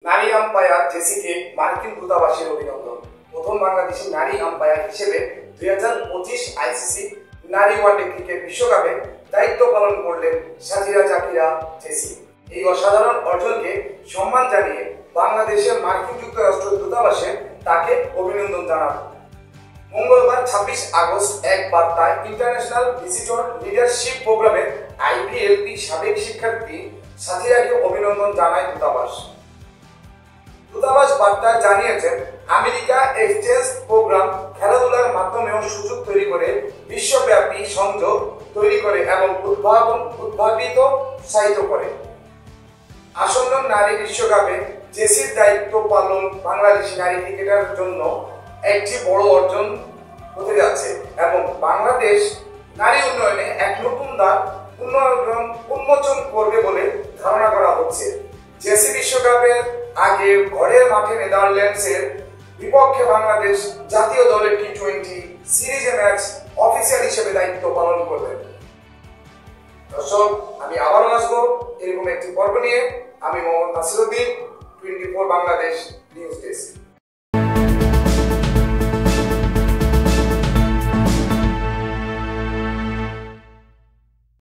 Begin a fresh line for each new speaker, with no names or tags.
নারী আম্পায়ার জেসিকে মার্কিন দূতাবাসের অভিনন্দন। প্রথম বাংলাদেশি নারী আম্পায়ার হিসেবে 2025 আইসিসি নারী ওয়ানডে ক্রিকেট বিশ্বকাপে দায়িত্ব পালন করলেন সাজিরা জাকিরা জেসি। এই অসাধারণ অর্জনকে সম্মান জানিয়ে বাংলাদেশের মার্কিন যুক্তরাষ্ট্র দূতাবাসে তাকে অভিনন্দন জানানো। মঙ্গলবার 26 আগস্ট এক বার্তায় ইন্টারন্যাশনাল ভিজিটর লিডারশিপ প্রোগ্রামের আইপিএলপি সাবেক শিক্ষার্থী সাজিরাকে অভিনন্দন জানায় দূতাবাস। দূতাবাস বার্তায় জানিয়েছেন, আমেরিকা এক্সচেঞ্জ প্রোগ্রাম খেলাধুলার মাধ্যমেও সুযোগ তৈরি করে বিশ্বব্যাপী সংযোগ তৈরি করে এবং উদ্ভাবিত উৎসাহিত করে। আসন্ন নারী বিশ্বকাপে জেসির দায়িত্ব পালন বাংলাদেশি নারী ক্রিকেটারের জন্য একটি বড় অর্জন হতে যাচ্ছে এবং বাংলাদেশ নারী উন্নয়নে এক নতুন দ্বার উন্মোচন করবে বলে ধারণা করা হচ্ছে। জেসি বিশ্বকাপের আগে ঘরের মাঠে নেদারল্যান্ডসের বিপক্ষে বাংলাদেশ জাতীয় দলের টি-20 সিরিজে ম্যাচ অফিসিয়াল হিসেবে দায়িত্ব পালন করবেন। দর্শক, আমি আবারও আসবো এরকম একটি পর্ব নিয়ে। আমি মোহাম্মদ নাসিরউদ্দিন, 24 বাংলাদেশ নিউজ ডেস্ক।